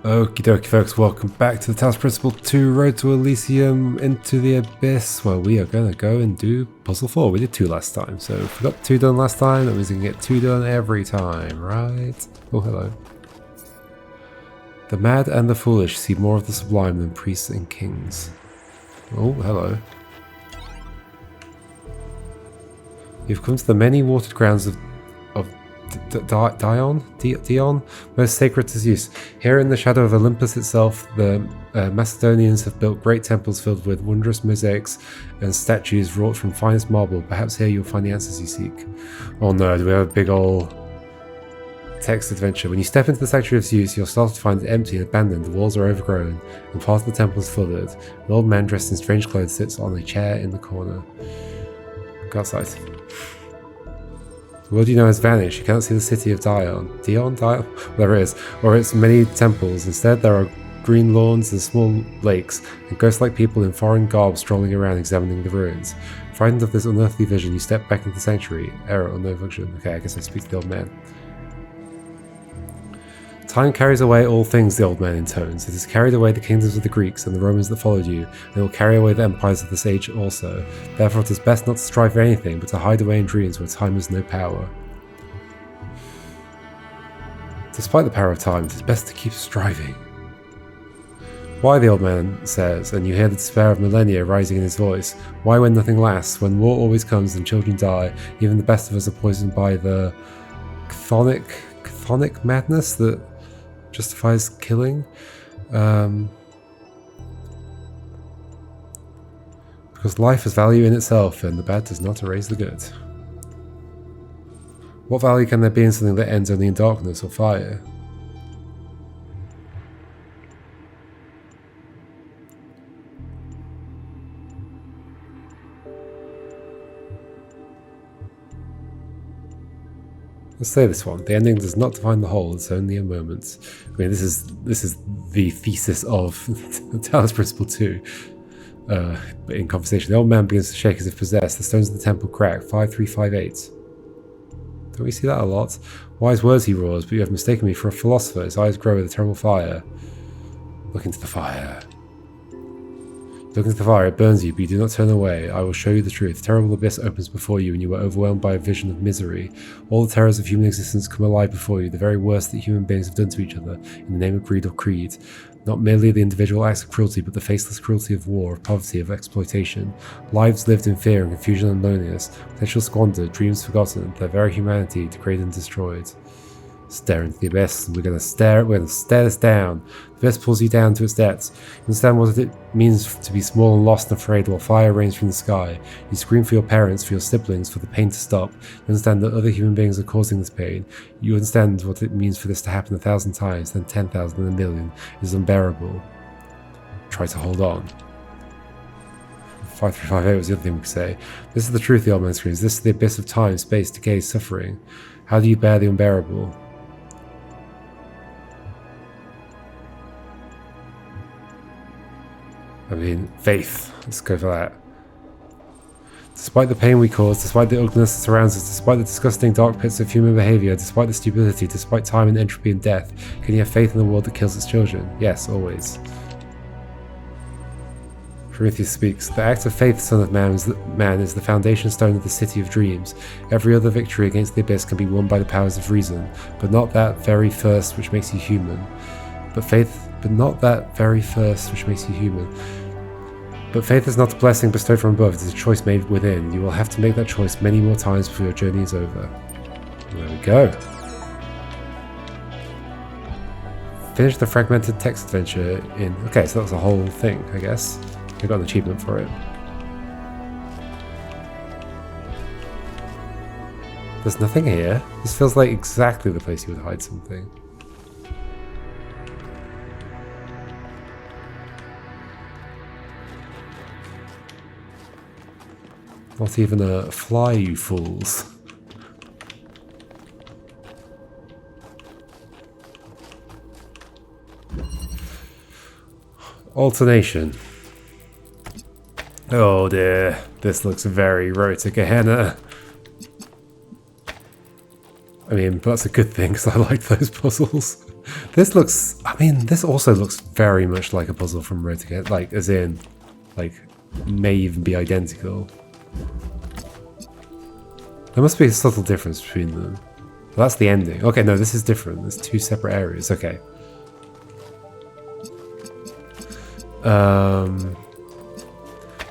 Okie dokie folks, welcome back to the Talos Principle 2 Road to Elysium Into the Abyss, where we are going to go and do puzzle 4. We did 2 last time, so if we got 2 done last time, that means we can get 2 done every time, right? Oh, hello. The mad and the foolish see more of the sublime than priests and kings. Oh, hello. You've come to the many watered grounds of Dion, most sacred to Zeus. Here in the shadow of Olympus itself, the Macedonians have built great temples filled with wondrous mosaics and statues wrought from finest marble. Perhaps here you'll find the answers you seek. Oh no, do we have a big old text adventure? When you step into the sanctuary of Zeus, you'll start to find it empty and abandoned. The walls are overgrown, and part of the temple is flooded. An old man dressed in strange clothes sits on a chair in the corner. Go outside. The world you know has vanished. You cannot see the city of Dion, whatever it is, or its many temples. Instead, there are green lawns and small lakes, and ghost-like people in foreign garb strolling around examining the ruins. Frightened of this unearthly vision, you step back into the sanctuary. Error or no function. Okay, I guess I speak to the old man. Time carries away all things, the old man intones. It has carried away the kingdoms of the Greeks and the Romans that followed you, and it will carry away the empires of this age also. Therefore it is best not to strive for anything, but to hide away in dreams where time has no power. Despite the power of time, it is best to keep striving. Why, the old man says, and you hear the despair of millennia rising in his voice. Why when nothing lasts, when war always comes and children die, even the best of us are poisoned by the chthonic madness that justifies killing, because life has value in itself and the bad does not erase the good. What value can there be in something that ends only in darkness or fire? Let's say this one. The ending does not define the whole, it's only a moment. I mean, this is the thesis of Talos Principle 2. But in conversation, the old man begins to shake as if possessed. The stones of the temple crack. 5358. Don't we see that a lot? Wise words, he roars, but you have mistaken me for a philosopher. His eyes grow with a terrible fire. Look into the fire. Look into the fire, it burns you, but you do not turn away. I will show you the truth. A terrible abyss opens before you, and you are overwhelmed by a vision of misery. All the terrors of human existence come alive before you, the very worst that human beings have done to each other, in the name of greed or creed. Not merely the individual acts of cruelty, but the faceless cruelty of war, of poverty, of exploitation. Lives lived in fear and confusion and loneliness, potential squandered, dreams forgotten, their very humanity degraded and destroyed. Stare into the abyss, and we're going to stare this down. The abyss pulls you down to its depths. You understand what it means to be small and lost and afraid while fire rains from the sky. You scream for your parents, for your siblings, for the pain to stop. You understand that other human beings are causing this pain. You understand what it means for this to happen 1,000 times, then 10,000, then 1,000,000. It is unbearable. Try to hold on. 5358 was the other thing we could say. This is the truth, the old man screams. This is the abyss of time, space, decay, suffering. How do you bear the unbearable? I mean, faith. Let's go for that. Despite the pain we cause, despite the ugliness that surrounds us, despite the disgusting dark pits of human behavior, despite the stupidity, despite time and entropy and death, can you have faith in the world that kills its children? Yes, always. Prometheus speaks. The act of faith, son of man, is the foundation stone of the city of dreams. Every other victory against the abyss can be won by the powers of reason, but not that very first which makes you human. But not that very first which makes you human. But faith is not a blessing bestowed from above, it is a choice made within. You will have to make that choice many more times before your journey is over. There we go. Finish the fragmented text adventure in... Okay, so that was the whole thing, I guess. I got an achievement for it. There's nothing here. This feels like exactly the place you would hide something. Not even a fly, you fools. Alternation. Oh dear, this looks very Rota Gehenna. I mean, that's a good thing because I like those puzzles. This looks, I mean, this also looks very much like a puzzle from Red to Get, like, as in, like, may even be identical. There must be a subtle difference between them. Well, that's the ending. Okay, no, this is different. There's two separate areas. Okay.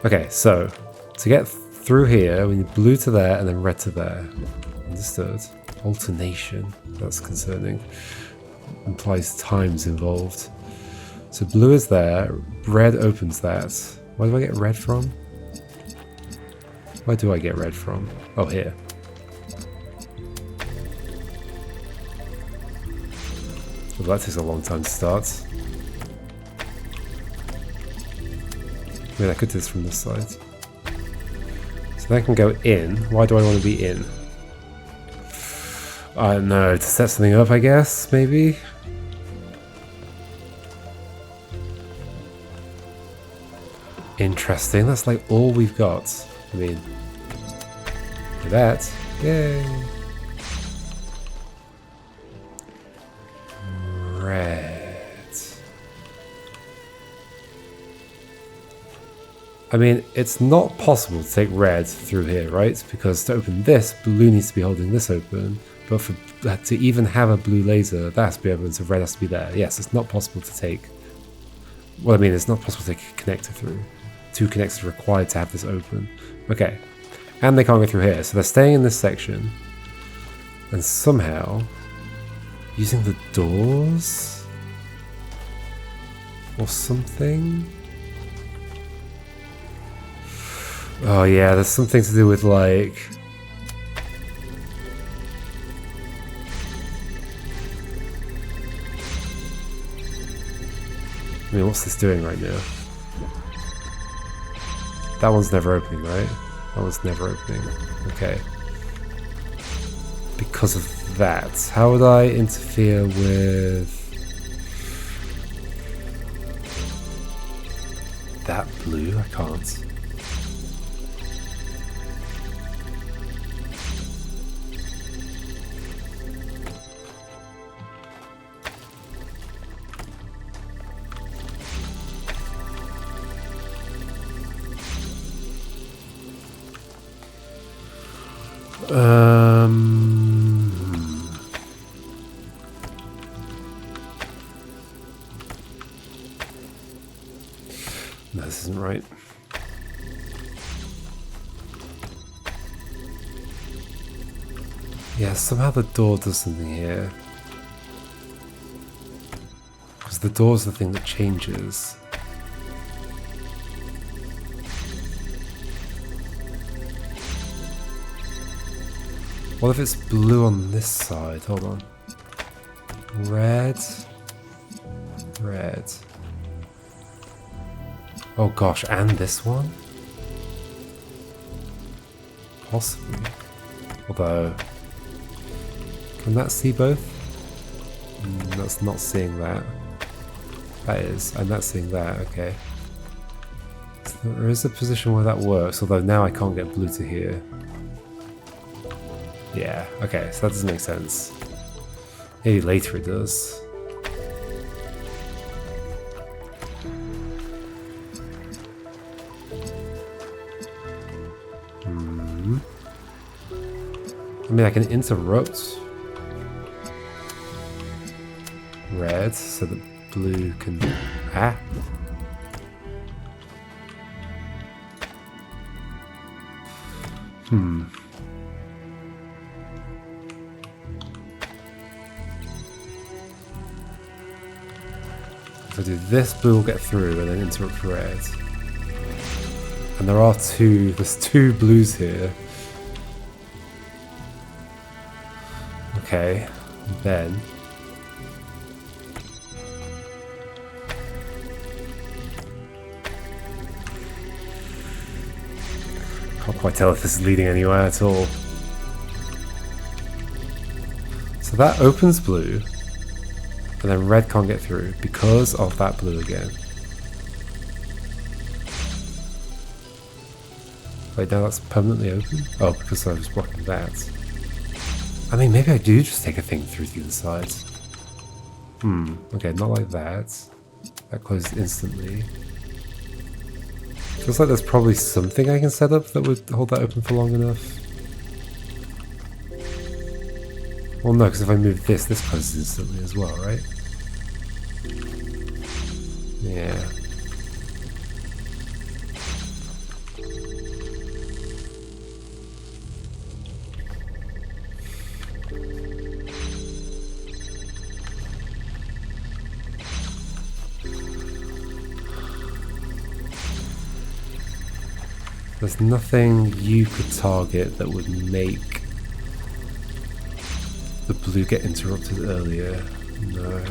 Okay, so to get through here, we need blue to there and then red to there. Understood. Alternation. That's concerning. Implies time's involved. So blue is there. Red opens that. Where do I get red from? Where do I get red from? Oh, here. Well, that takes a long time to start. I mean, I could do this from this side. So then I can go in. Why do I want to be in? I don't know, to set something up, I guess, maybe? Interesting, that's like all we've got. I mean, look at that. Yay! Red. I mean, it's not possible to take red through here, right? Because to open this, blue needs to be holding this open. But for to even have a blue laser, that has to be open, so red has to be there. Yes, it's not possible to take... Well, I mean, it's not possible to take a connector through. Two connectors are required to have this open. Okay. And they can't go through here, so they're staying in this section. And somehow, using the doors? Or something? Oh yeah, there's something to do with like... I mean, what's this doing right now? That one's never opening, right? That one's never opening. Okay. Because of that, how would I interfere with... that blue? I can't. No, this isn't right. Yeah, somehow the door does something here. Because the door's the thing that changes. What if it's blue on this side? Hold on. Red. Red. Oh gosh, and this one? Possibly. Although... can that see both? That's not seeing that. That is, and that's seeing that, okay. So there is a position where that works, although now I can't get blue to here. Yeah, okay, so that doesn't make sense. Maybe later it does. I mean, I can interrupt red so that blue can... ah! If I do this, blue will get through and then interrupt red. And there's two blues here. Okay, then... can't quite tell if this is leading anywhere at all. So that opens blue, and then red can't get through because of that blue again. Wait, now that's permanently open? Oh, because I was blocking that. I mean, maybe I do just take a thing through the other side. Okay, not like that. That closed instantly. Feels like there's probably something I can set up that would hold that open for long enough. Well, no, because if I move this, this closes instantly as well, right? Yeah. There's nothing you could target that would make the blue get interrupted earlier. No.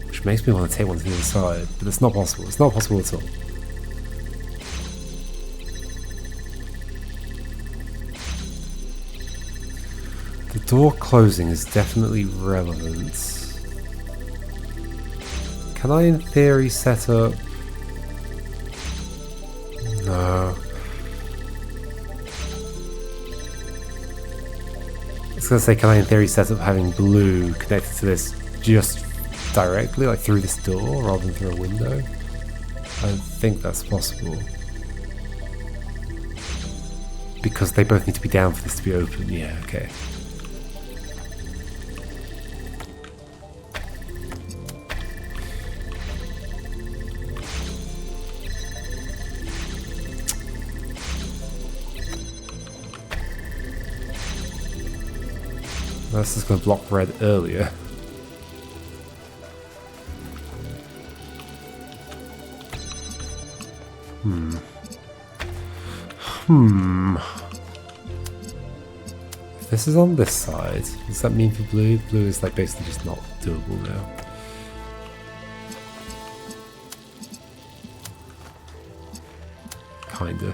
Which makes me want to take one to the other side, but it's not possible. It's not possible at all. The door closing is definitely relevant. Can I, in theory, set up... No. I was going to say, can I, in theory, set up having blue connected to this just directly, like through this door, rather than through a window? I don't think that's possible. Because they both need to be down for this to be open. Yeah, okay. This is going to block red earlier. If this is on this side, does that mean for blue? Blue is like basically just not doable now. Kinda.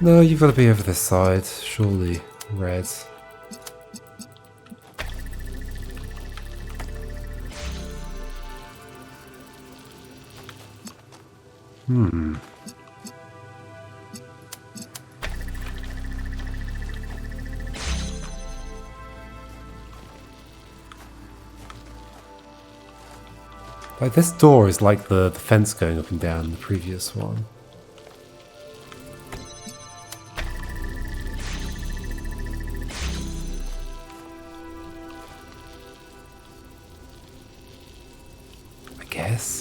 No, you've got to be over this side, surely, red. Like, this door is like the fence going up and down in the previous one.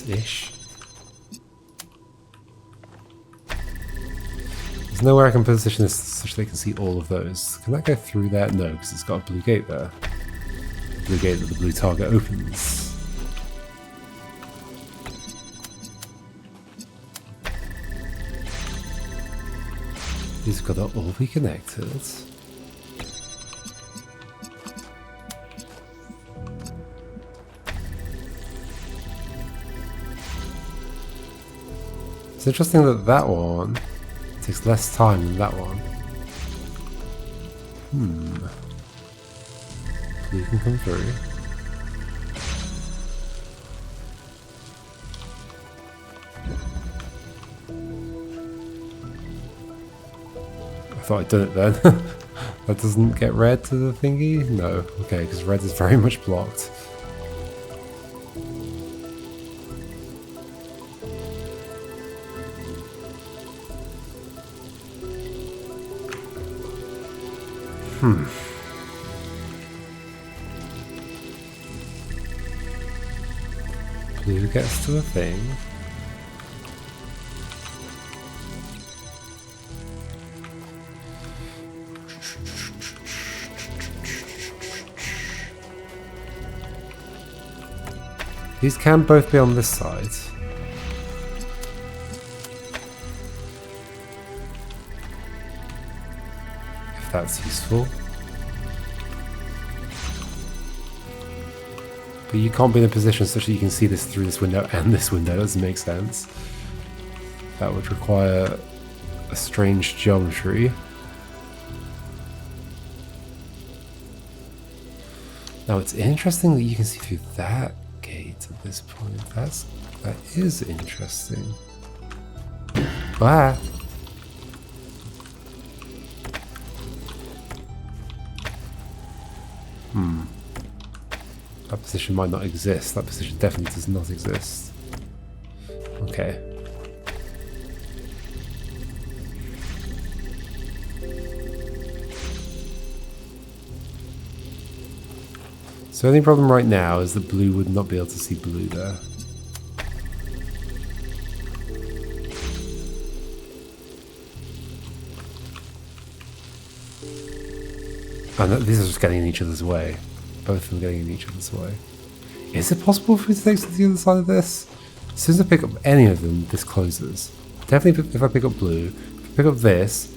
Ish. There's nowhere I can position this such they can see all of those. Can that go through there? No, because it's got a blue gate there. Blue gate that the blue target opens. These have got to all be connected. It's interesting that that one takes less time than that one. Blue can come through. I thought I'd done it then. That doesn't get red to the thingy? No. Okay, because red is very much blocked. blue gets to a thing. These can both be on this side. If that's useful. But you can't be in a position such that you can see this through this window and this window. That doesn't make sense. That would require a strange geometry. Now it's interesting that you can see through that gate at this point. That is interesting. Ah. That position might not exist. That position definitely does not exist. Okay. So the only problem right now is that blue would not be able to see blue there. And these are just getting in each other's way. Both of them getting in each other's way. Is it possible for me to take to the other side of this? As soon as I pick up any of them, this closes. Definitely if I pick up blue, if I pick up this,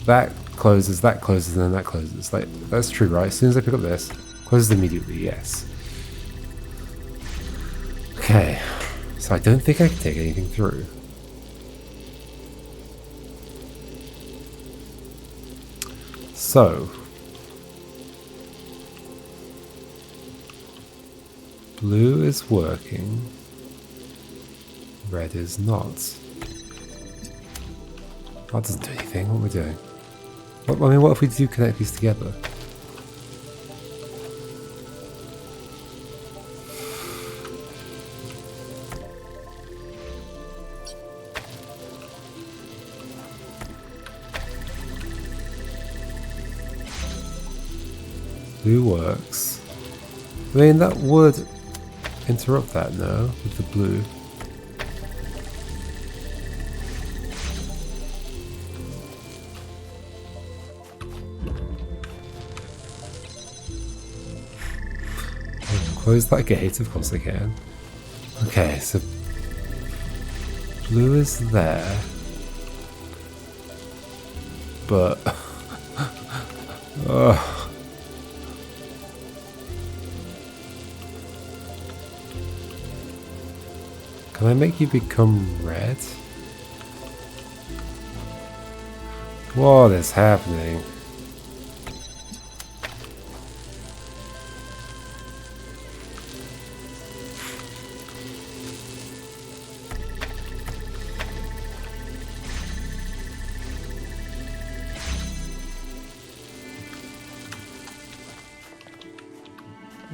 that closes, and then that closes. Like, that's true, right? As soon as I pick up this, closes immediately, yes. Okay, so I don't think I can take anything through. So, blue is working, red is not. That doesn't do anything, what are we doing? What if we do connect these together? Blue works. I mean, that would interrupt that, no? With the blue. Close that gate, of course I can. Okay, so blue is there. But... Can I make you become red? What is happening?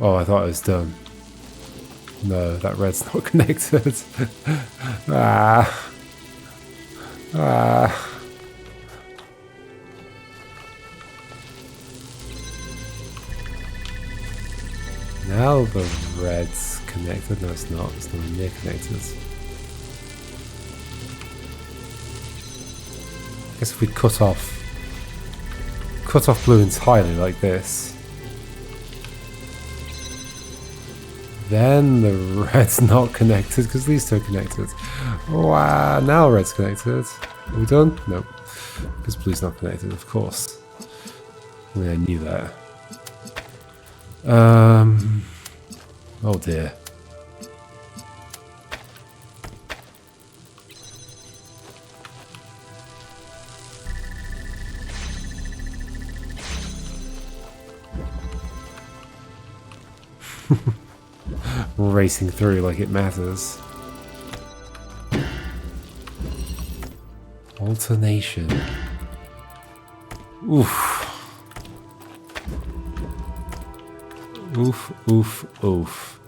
Oh, I thought it was done. No, that red's not connected. Ah. Now the red's connected. No, it's not. It's not near connected. I guess if we cut off blue entirely like this, then the red's not connected because these two are connected. Wow, now red's connected. Are we done? Nope. Because blue's not connected, of course. I mean, I knew that. Oh dear. Racing through like it matters. Alternation. Oof. Oof, oof, oof.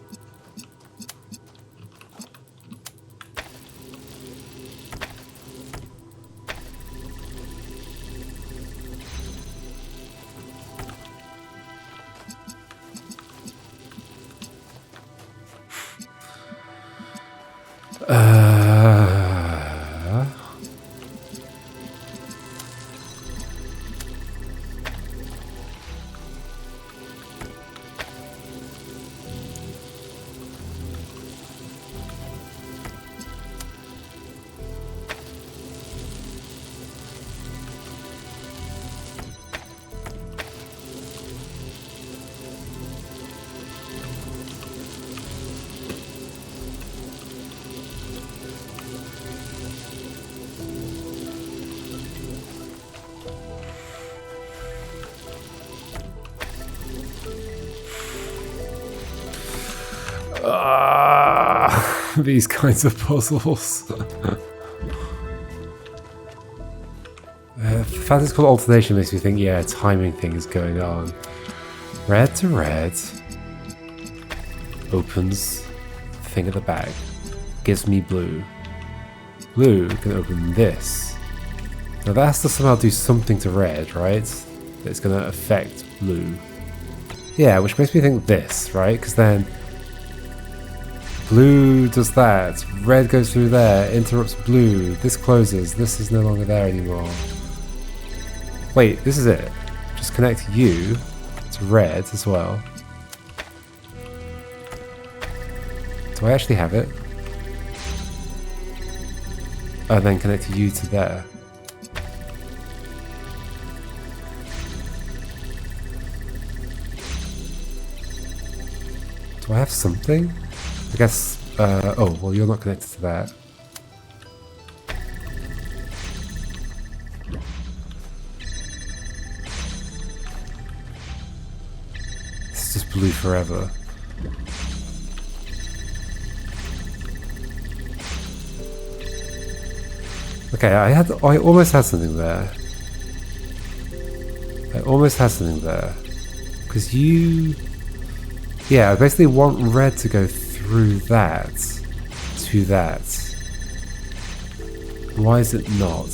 These kinds of puzzles. The fact it's called alternation makes me think, yeah, a timing thing is going on. Red to red. Opens the thing at the back. Gives me blue. Blue can open this. Now that has to somehow do something to red, right? That's going to affect blue. Yeah, which makes me think this, right? Because then blue does that, red goes through there, interrupts blue, this closes, this is no longer there anymore. Wait, this is it. Just connect you to red as well. Do I actually have it? And then connect you to there. Do I have something? I guess, oh, well, you're not connected to that. It's just blue forever. Okay, I almost had something there. I almost had something there. Because you... Yeah, I basically want red to go through that to that. Why is it not?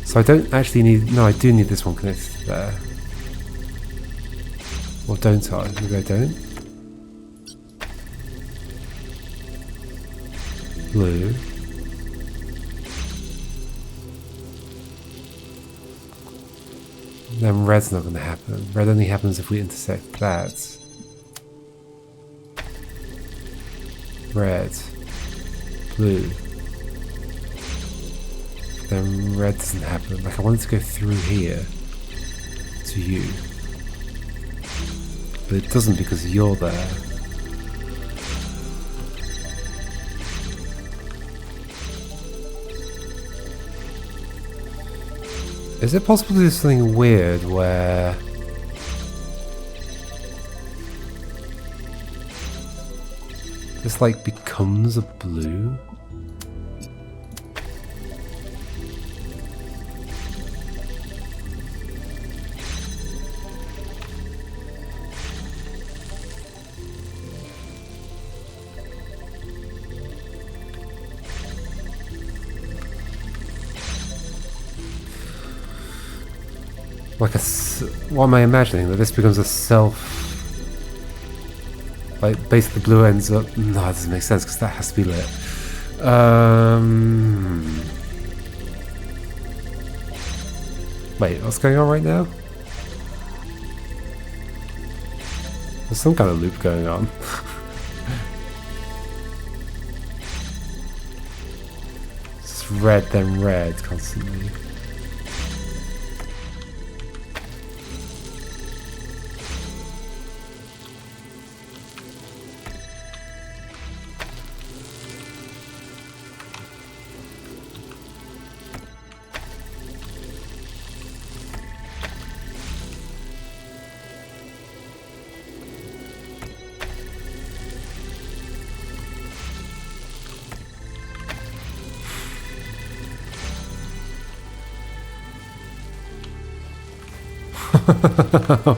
So I don't actually need... No, I do need this one connected to there. Or don't I? Maybe I don't? Blue. Then red's not going to happen. Red only happens if we intersect that. Red. Blue. Then red doesn't happen. Like I want it to go through here. To you. But it doesn't because you're there. Is it possible to do something weird where... this like becomes a blue? Like a... what am I imagining? That this becomes a self... like basically the blue ends up... No, that doesn't make sense because that has to be lit. Wait, what's going on right now? There's some kind of loop going on. It's red then red constantly.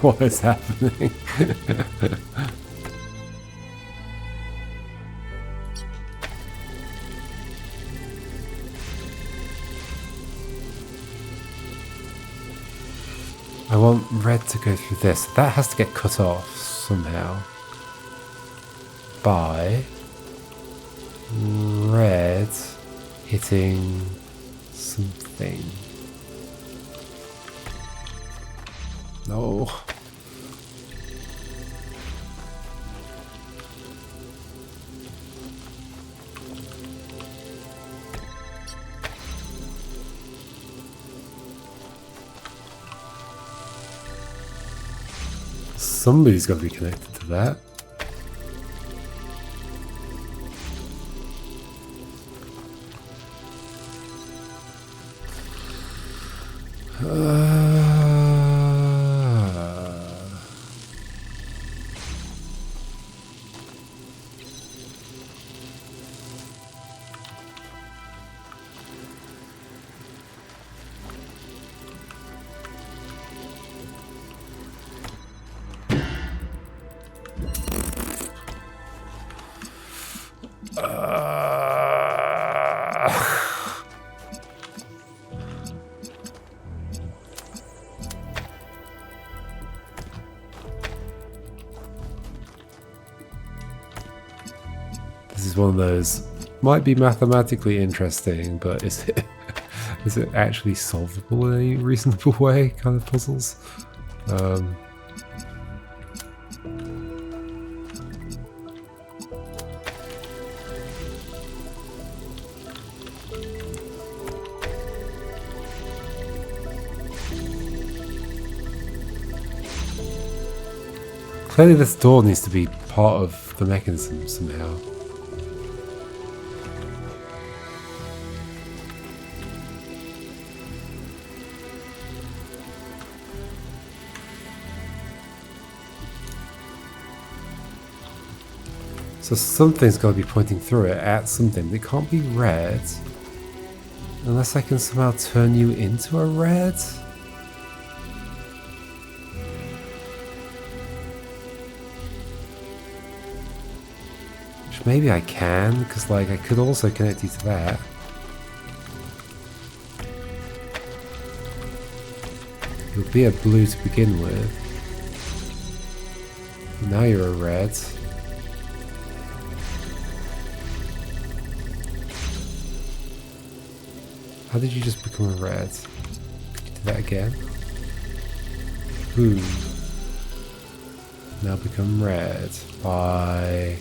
What is happening? I want red to go through this. That has to get cut off somehow by red hitting something. No. Somebody's got to be connected to that. This is one of those, might be mathematically interesting, but is it actually solvable in any reasonable way kind of puzzles? Clearly this door needs to be part of the mechanism somehow. So something's got to be pointing through it at something. It can't be red. Unless I can somehow turn you into a red? Which maybe I can, because like I could also connect you to that. You'll be a blue to begin with. Now you're a red. How did you just become a red? Could you do that again? Ooh. Now become red by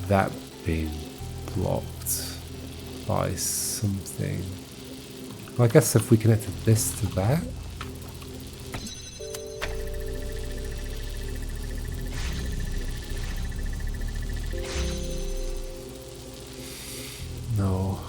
that being blocked by something. Well, I guess if we connected this to that. No.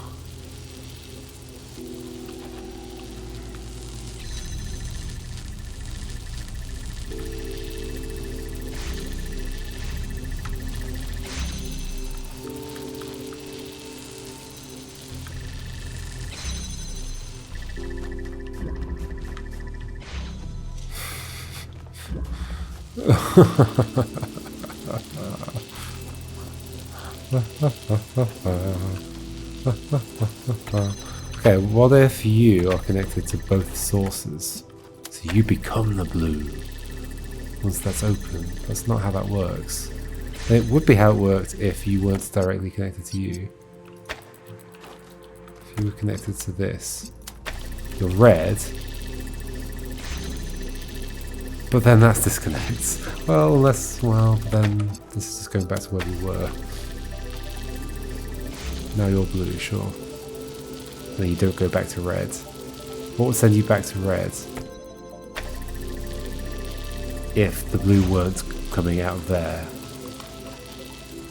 Okay, what if you are connected to both sources? So you become the blue once that's open. That's not how that works. It would be how it worked if you weren't directly connected to you. If you were connected to this, you're red. But then that's disconnects. Well, then this is just going back to where we were. Now you're blue, sure. Then you don't go back to red. What would send you back to red? If the blue weren't coming out of there.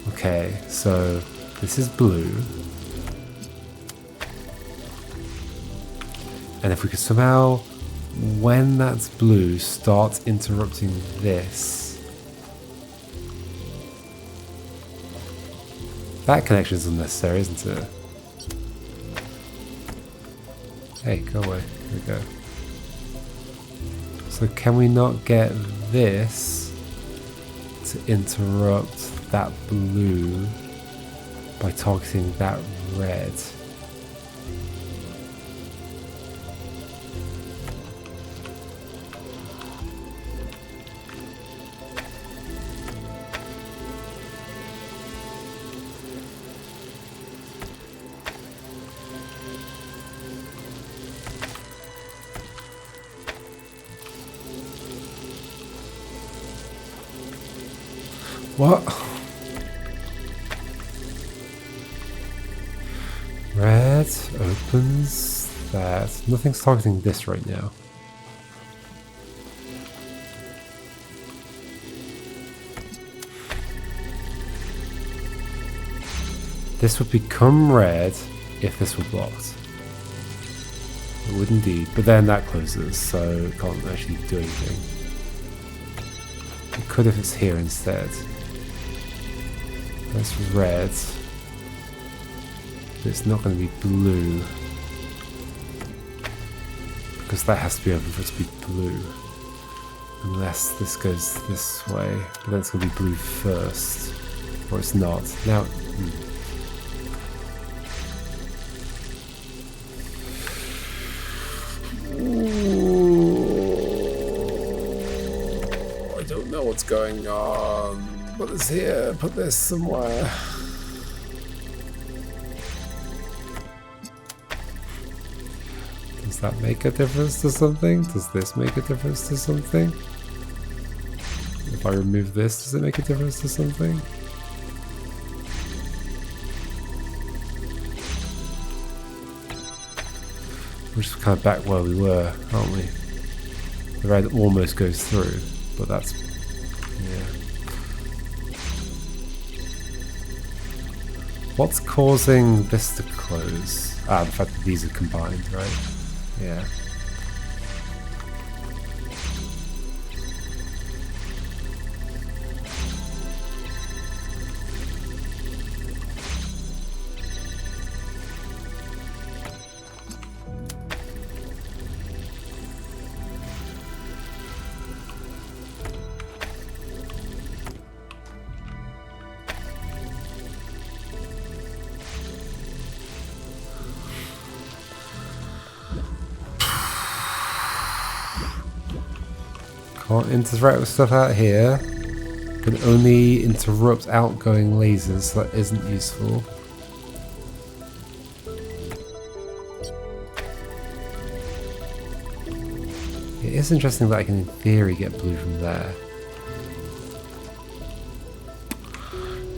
Okay, so this is blue. And if we could somehow, when that's blue, start interrupting this. That connection is unnecessary, isn't it? Hey, go away. There we go. So can we not get this to interrupt that blue by targeting that red? What? Red opens that. Nothing's targeting this right now. This would become red if this were blocked. It would indeed, but then that closes, so it can't actually do anything. It could if it's here instead. That's red. But it's not going to be blue. Because that has to be open for it to be blue. Unless this goes this way. But then it's going to be blue first. Or it's not. Now... I don't know what's going on. Put this here, put this somewhere. Does that make a difference to something? Does this make a difference to something? If I remove this, does it make a difference to something? We're just kind of back where we were, aren't we? The red almost goes through, but that's... yeah. What's causing this to close? Ah, the fact that these are combined, right? Yeah. Can't interact with stuff out here. Can only interrupt outgoing lasers, so that isn't useful. It is interesting that I can in theory get blue from there.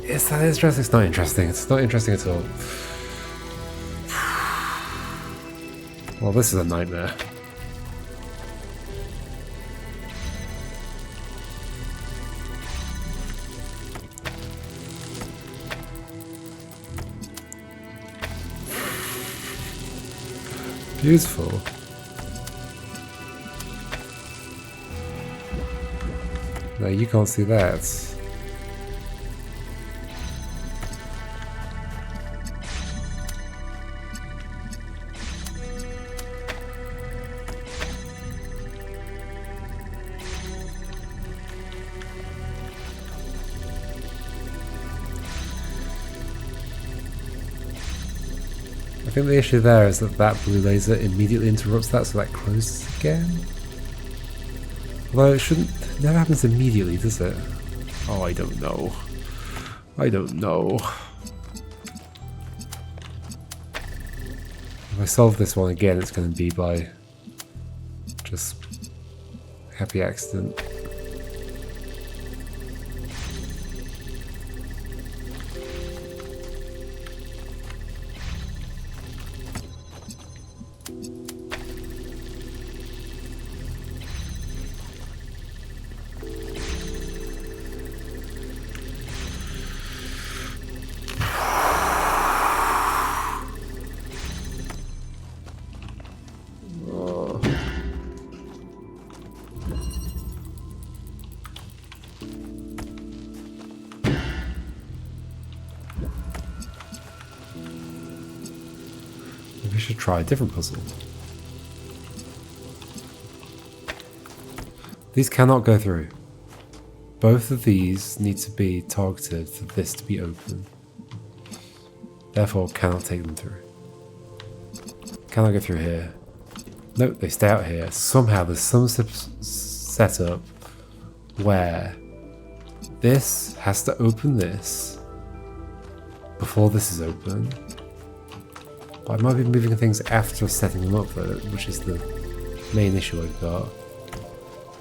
Is that interesting? It's not interesting. It's not interesting at all. Well, this is a nightmare. Beautiful. No, you can't see that. I think the issue there is that that blue laser immediately interrupts that, so that closes again. Although it shouldn't, it never happens immediately, does it? Oh, I don't know. I don't know. If I solve this one again, it's going to be by just happy accident. We should try a different puzzle. These cannot go through. Both of these need to be targeted for this to be open. Therefore, cannot take them through. Cannot go through here. Nope, they stay out here. Somehow there's some setup where this has to open this before this is open. But I might be moving things after setting them up though, which is the main issue I've got.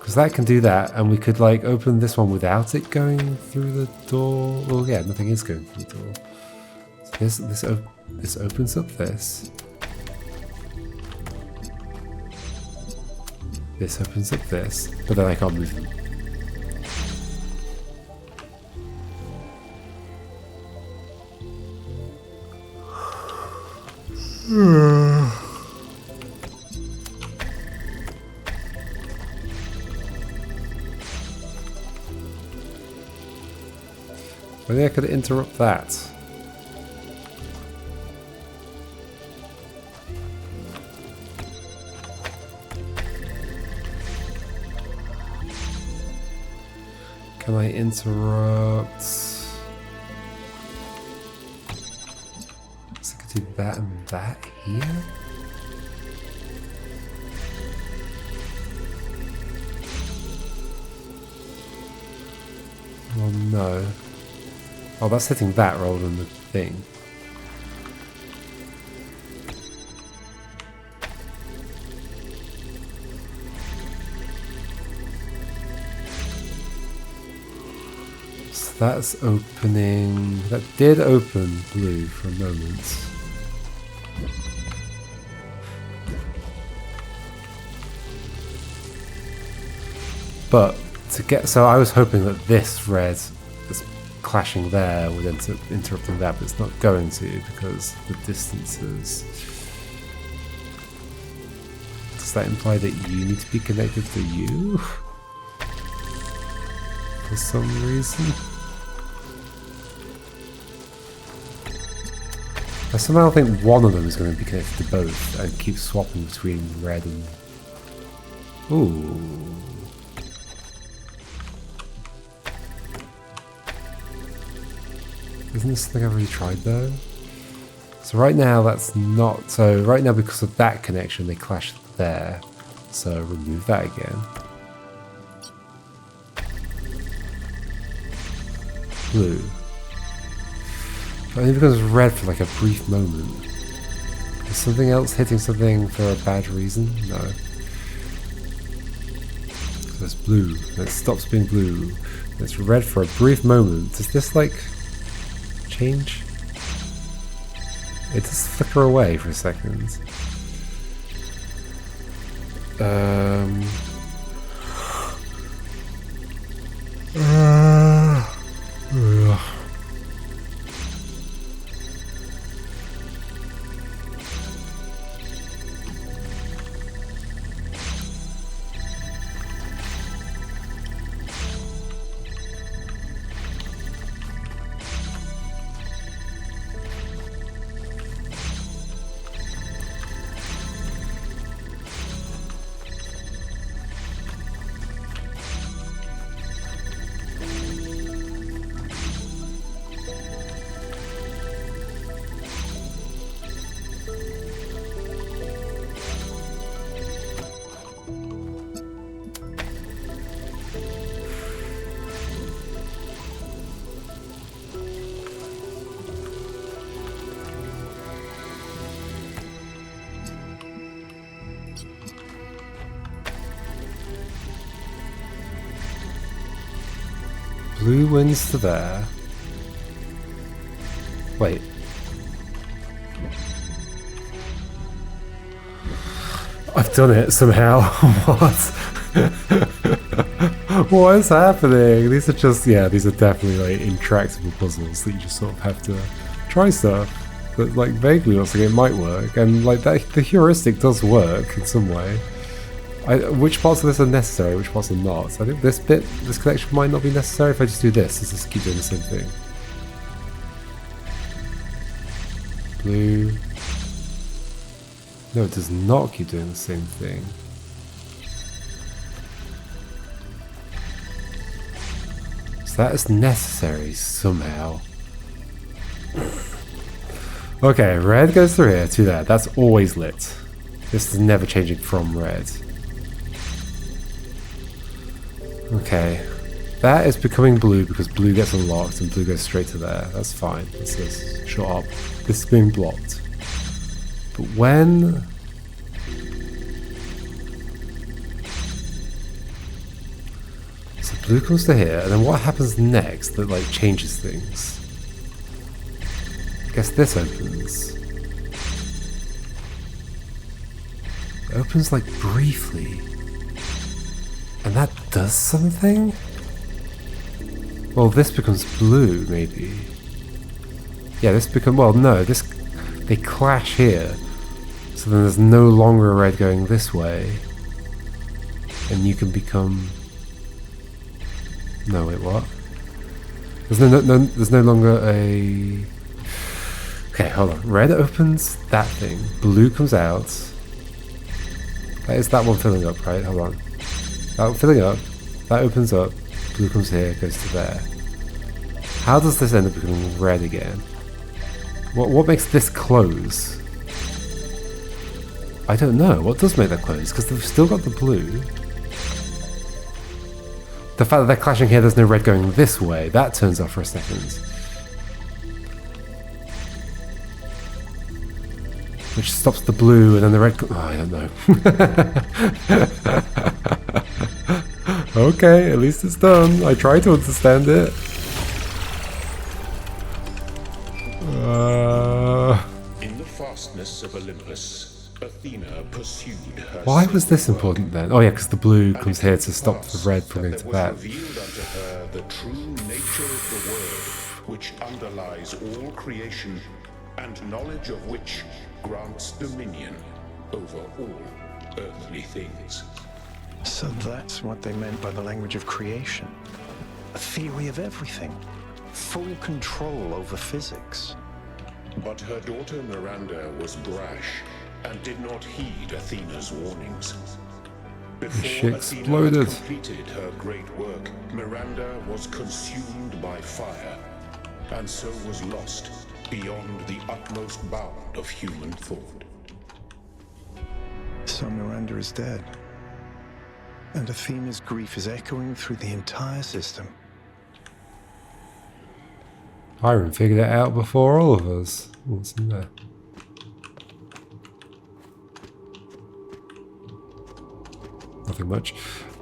Because that can do that, and we could like open this one without it going through the door. Well, yeah, nothing is going through the door. So this opens up this. This opens up this, but then I can't move them. Maybe I could interrupt that. Can I interrupt? So I could do that and that here? Well, no. Oh, that's hitting that rather than the thing. So that's opening... That did open blue for a moment. But to get... So I was hoping that this red... clashing there would end up interrupting that, but it's not going to because the distances. Does that imply that you need to be connected to you? For some reason? I somehow think one of them is going to be connected to both and keep swapping between red and... Ooh. Isn't this something I've already tried though? So right now that's not... So right now because of that connection they clash there. So remove that again. Blue. But only because it's red for like a brief moment. Is something else hitting something for a bad reason? No. So it's blue. It stops being blue. It's red for a brief moment. Does this like... change? It does flicker away for a second. Blue wins to there. Wait. I've done it somehow. What? What is happening? These are just, yeah, these are definitely like intractable puzzles that you just sort of have to try stuff that like vaguely looks like it might work, and like that, the heuristic does work in some way. Which parts of this are necessary, which parts are not? So I think this bit, this connection might not be necessary if I just do this. Let's just keep doing the same thing. Blue. No, it does not keep doing the same thing. So that is necessary somehow. Okay, red goes through here to there. That's always lit. This is never changing from red. Okay, that is becoming blue because blue gets unlocked and blue goes straight to there. That's fine. This is shut up. This is being blocked. But when... Blue comes to here, and then what happens next that like changes things? I guess this opens. It opens like briefly. And that does something? Well, this becomes blue, maybe. Yeah, this becomes... Well, no, this... They clash here. So then there's no longer a red going this way. And you can become... No, wait, what? There's no longer a... Okay, hold on. Red opens that thing. Blue comes out. That is that one filling up, right? Hold on. That one filling up. That opens up. Blue comes here, goes to there. How does this end up becoming red again? What makes this close? I don't know. What does make that close? Because they've still got the blue. The fact that they're clashing here, there's no red going this way. That turns off for a second. Which stops the blue, and then the red... Oh, I don't know. Okay, at least it's done. I try to understand it. In the fastness of Olympus, Athena pursued her. Why was this important then? Oh yeah, because the blue comes here to stop the red from going to that. Revealed unto her the true nature of the word, which underlies all creation, and knowledge of which grants dominion over all earthly things. So that's what they meant by the language of creation. A theory of everything. Full control over physics. But her daughter Miranda was brash and did not heed Athena's warnings. She Before Athena exploded. had completed her great work, Miranda was consumed by fire, and so was lost beyond the utmost bound of human thought. So Miranda is dead. And Athena's grief is echoing through the entire system. Hiram figured it out before all of us. What's in there? Nothing much.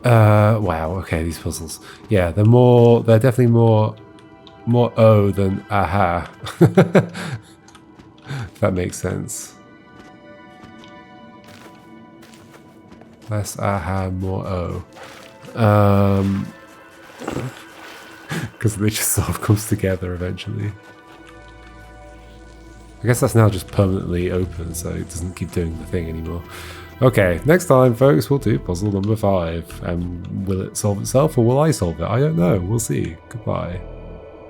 Wow, okay, these puzzles. Yeah, they're definitely more O than aha. If that makes sense. Less aha, more O. Because they just sort of comes together eventually. I guess that's now just permanently open, so it doesn't keep doing the thing anymore. Okay, next time, folks, we'll do puzzle number 5. And will it solve itself, or will I solve it? I don't know. We'll see. Goodbye.